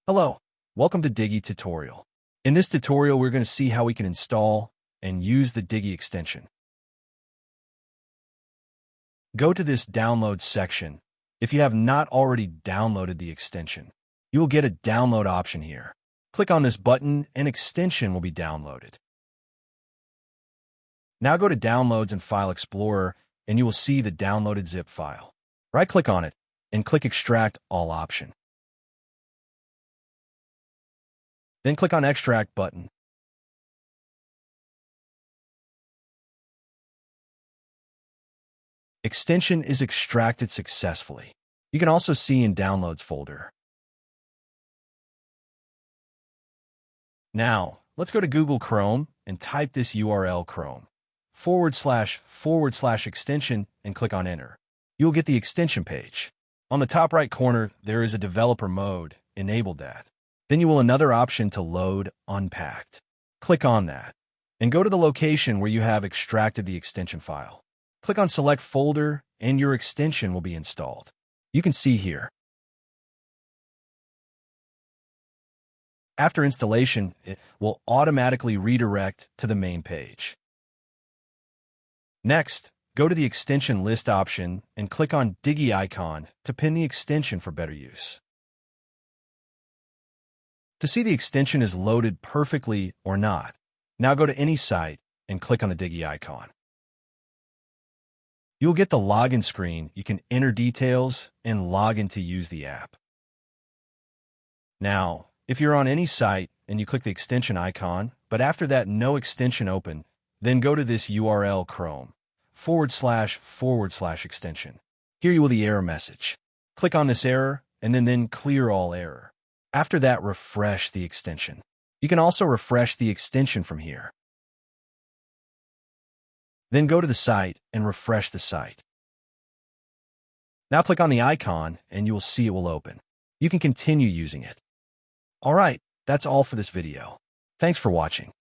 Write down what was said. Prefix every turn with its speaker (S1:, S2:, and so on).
S1: Hello, welcome to Diggy tutorial. In this tutorial, we're going to see how we can install and use the Diggy extension. Go to this download section. If you have not already downloaded the extension, you will get a download option here. Click on this button and extension will be downloaded. Now go to Downloads and File Explorer and you will see the downloaded zip file. Right-click on it and click Extract All option. Then click on Extract button. Extension is extracted successfully. You can also see in Downloads folder. Now, let's go to Google Chrome and type this URL Chrome//extension and click on Enter. You will get the extension page. On the top right corner, there is a developer mode. Enable that. Then you will another option to load unpacked. Click on that and go to the location where you have extracted the extension file. Click on Select Folder and your extension will be installed. You can see here. After installation, it will automatically redirect to the main page. Next, go to the extension list option and click on Diggy icon to pin the extension for better use. To see the extension is loaded perfectly or not, now go to any site and click on the Diggy icon. You will get the login screen. You can enter details and log in to use the app. Now, if you're on any site and you click the extension icon, but after that no extension open, then go to this URL Chrome//extension. Here you will the error message. Click on this error and then clear all error. After that, refresh the extension. You can also refresh the extension from here. Then go to the site and refresh the site. Now click on the icon and you will see it will open. You can continue using it. All right, that's all for this video. Thanks for watching.